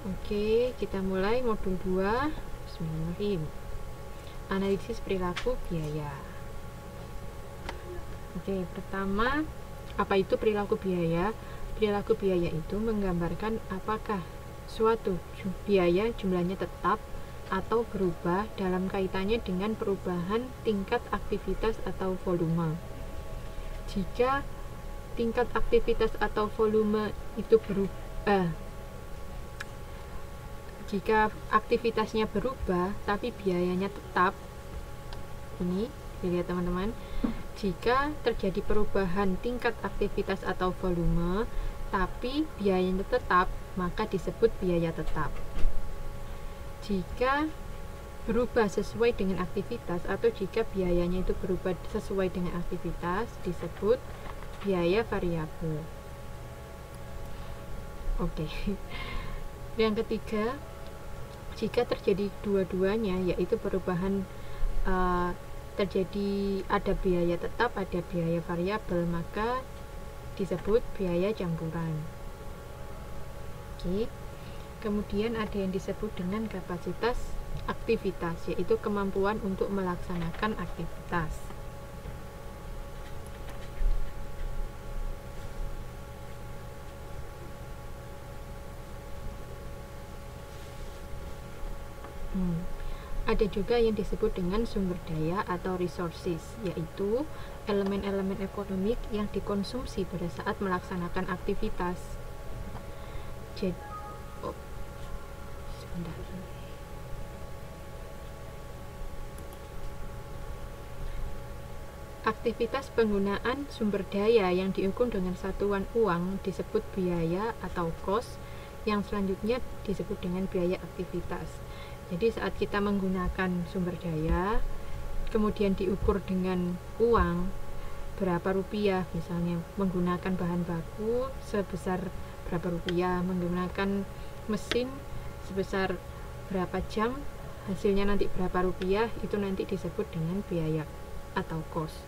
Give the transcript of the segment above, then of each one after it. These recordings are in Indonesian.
Oke, kita mulai modul 2. Bismillahirrahmanirrahim. Analisis perilaku biaya. Oke, pertama, apa itu perilaku biaya? Perilaku biaya itu menggambarkan apakah suatu biaya jumlahnya tetap atau berubah dalam kaitannya dengan perubahan tingkat aktivitas atau volume. Jika tingkat aktivitas atau volume itu berubah, jika aktivitasnya berubah tapi biayanya tetap, ini dilihat teman-teman, jika terjadi perubahan tingkat aktivitas atau volume tapi biayanya tetap, maka disebut biaya tetap. Jika berubah sesuai dengan aktivitas atau jika biayanya itu berubah sesuai dengan aktivitas, disebut biaya variabel. Oke. Yang ketiga, jika terjadi dua-duanya, yaitu perubahan terjadi ada biaya tetap, ada biaya variabel, maka disebut biaya campuran. Oke. Kemudian ada yang disebut dengan kapasitas aktivitas, yaitu kemampuan untuk melaksanakan aktivitas. Ada juga yang disebut dengan sumber daya atau resources, yaitu elemen-elemen ekonomik yang dikonsumsi pada saat melaksanakan aktivitas. Jadi, sebentar. Aktivitas penggunaan sumber daya yang diukur dengan satuan uang disebut biaya atau cost, yang selanjutnya disebut dengan biaya aktivitas. Jadi saat kita menggunakan sumber daya, kemudian diukur dengan uang berapa rupiah, misalnya menggunakan bahan baku sebesar berapa rupiah, menggunakan mesin sebesar berapa jam, hasilnya nanti berapa rupiah, itu nanti disebut dengan biaya atau cost.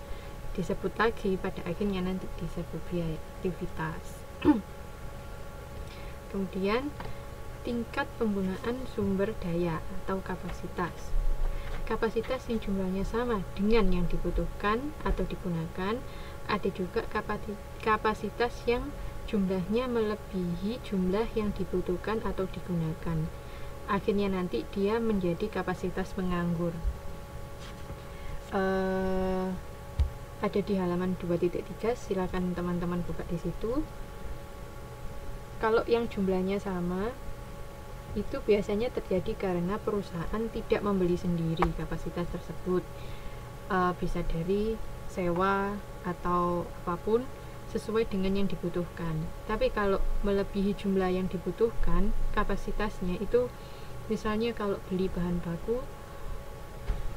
Disebut lagi pada akhirnya nanti disebut biaya aktivitas. Kemudian tingkat penggunaan sumber daya atau kapasitas. Kapasitas yang jumlahnya sama dengan yang dibutuhkan atau digunakan. Ada juga kapasitas yang jumlahnya melebihi jumlah yang dibutuhkan atau digunakan. Akhirnya nanti dia menjadi kapasitas menganggur. Ada di halaman 2.3, silakan teman-teman buka di situ. Kalau yang jumlahnya sama, itu biasanya terjadi karena perusahaan tidak membeli sendiri kapasitas tersebut, bisa dari sewa atau apapun sesuai dengan yang dibutuhkan. Tapi kalau melebihi jumlah yang dibutuhkan kapasitasnya, itu misalnya kalau beli bahan baku,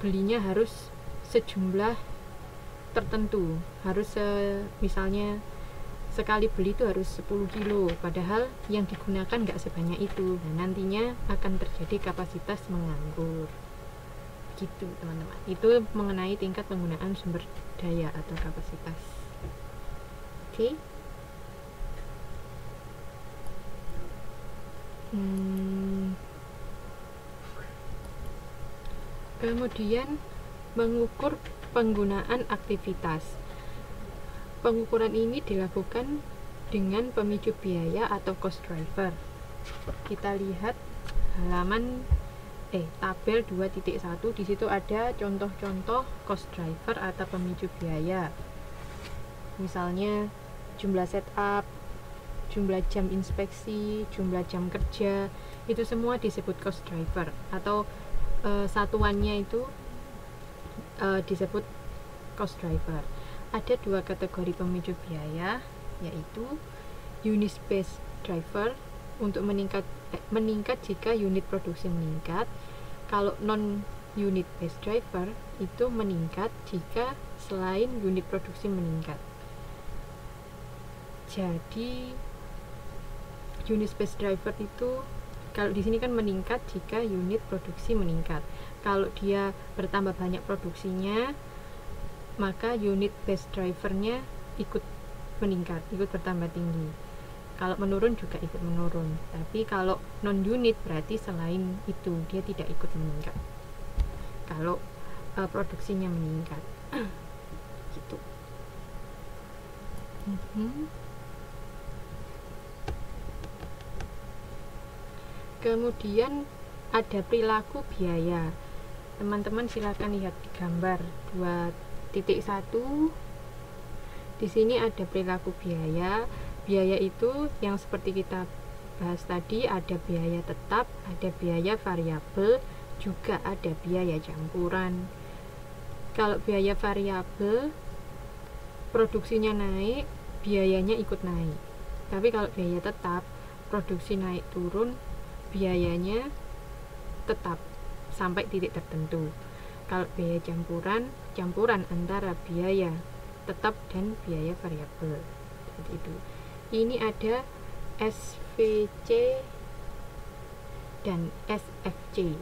belinya harus sejumlah tertentu, harus misalnya sekali beli itu harus 10 kilo, padahal yang digunakan nggak sebanyak itu. Nah, nantinya akan terjadi kapasitas menganggur. Gitu, teman-teman. Itu mengenai tingkat penggunaan sumber daya atau kapasitas. Oke. Kemudian mengukur penggunaan aktivitas. Pengukuran ini dilakukan dengan pemicu biaya atau cost driver. Kita lihat halaman tabel 2.1, di situ ada contoh-contoh cost driver atau pemicu biaya. Misalnya jumlah setup, jumlah jam inspeksi, jumlah jam kerja, itu semua disebut cost driver, atau satuannya itu disebut cost driver. Ada dua kategori pemicu biaya, yaitu unit based driver untuk meningkat jika unit produksi meningkat. Kalau non unit based driver itu meningkat jika selain unit produksi meningkat. Jadi unit based driver itu kalau di sini kan meningkat jika unit produksi meningkat. Kalau dia bertambah banyak produksinya, maka unit based drivernya ikut meningkat, ikut bertambah tinggi. Kalau menurun juga ikut menurun, tapi kalau non unit berarti selain itu dia tidak ikut meningkat. Kalau produksinya meningkat, gitu. Kemudian ada perilaku biaya. Teman-teman silakan lihat di gambar 2.1. Di sini ada perilaku biaya. Biaya itu yang seperti kita bahas tadi, ada biaya tetap, ada biaya variabel, juga ada biaya campuran. Kalau biaya variabel, produksinya naik, biayanya ikut naik. Tapi kalau biaya tetap, produksi naik turun, biayanya tetap sampai titik tertentu. Kalau biaya campuran, campuran antara biaya tetap dan biaya variabel, seperti itu. Ini ada SVC dan SFC.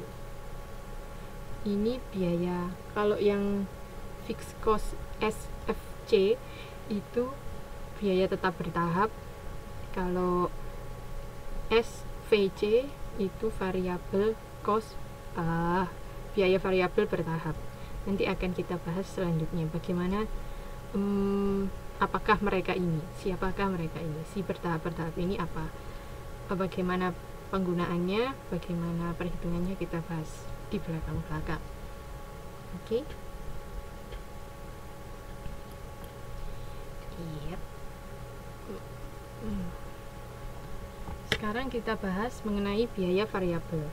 Ini biaya. Kalau yang fixed cost SFC itu biaya tetap bertahap. Kalau SVC itu variabel cost, biaya variabel bertahap. Nanti akan kita bahas selanjutnya bagaimana apakah mereka ini, siapakah mereka ini, si bertahap-bertahap ini apa, bagaimana penggunaannya, bagaimana perhitungannya, kita bahas di belakang-belakang. Oke. Yep. Sekarang kita bahas mengenai biaya variabel.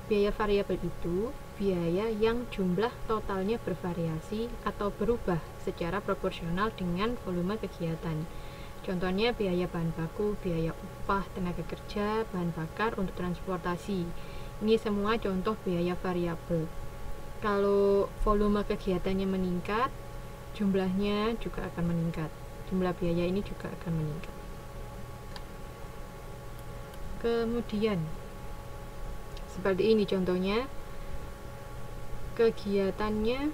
Biaya variabel itu biaya yang jumlah totalnya bervariasi atau berubah secara proporsional dengan volume kegiatan. Contohnya biaya bahan baku, biaya upah tenaga kerja, bahan bakar untuk transportasi. Ini semua contoh biaya variabel. Kalau volume kegiatannya meningkat, jumlahnya juga akan meningkat. Jumlah biaya ini juga akan meningkat. Kemudian seperti ini contohnya, kegiatannya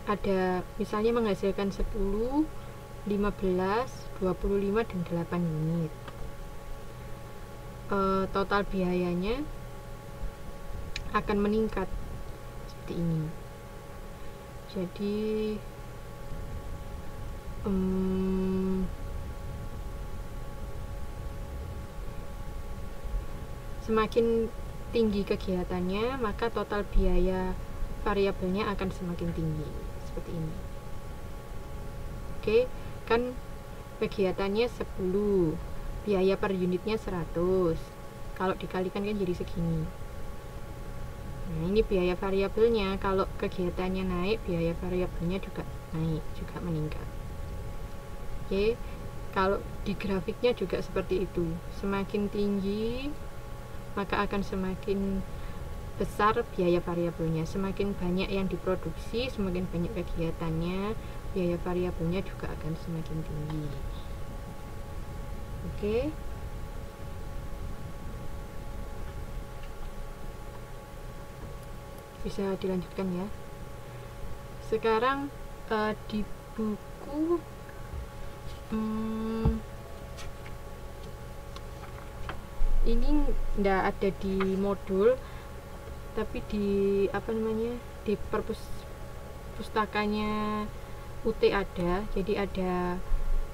ada misalnya menghasilkan 10, 15, 25 dan 8 unit. Total biayanya akan meningkat seperti ini. Jadi semakin tinggi kegiatannya, maka total biaya variabelnya akan semakin tinggi, seperti ini. Oke, kan kegiatannya 10, biaya per unitnya 100. Kalau dikalikan kan jadi segini. Nah, ini biaya variabelnya. Kalau kegiatannya naik, biaya variabelnya juga naik, juga meningkat. Oke, kalau di grafiknya juga seperti itu. Semakin tinggi, maka akan semakin besar biaya variabelnya. Semakin banyak yang diproduksi, semakin banyak kegiatannya, biaya variabelnya juga akan semakin tinggi. Oke. Bisa dilanjutkan ya. Sekarang di buku ini nggak ada di modul, tapi di di perpustakanya UT ada. Jadi ada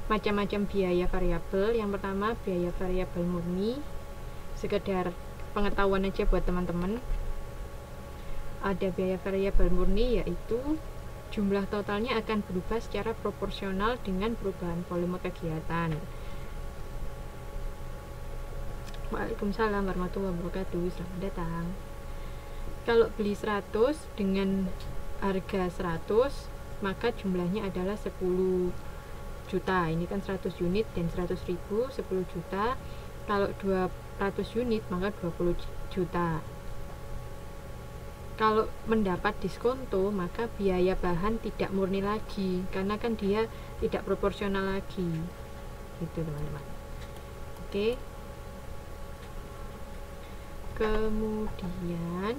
macam-macam biaya variabel. Yang pertama biaya variabel murni, sekedar pengetahuan aja buat teman-teman. Ada biaya variabel murni, yaitu jumlah totalnya akan berubah secara proporsional dengan perubahan volume kegiatan. Waalaikumsalam warahmatullahi wabarakatuh, selamat datang. Kalau beli 100 dengan harga 100, maka jumlahnya adalah 10 juta. Ini kan 100 unit dan 100.000, 10 juta. Kalau 200 unit maka 20 juta. Kalau mendapat diskonto, maka biaya bahan tidak murni lagi, karena kan dia tidak proporsional lagi. Gitu teman-teman. Oke. Kemudian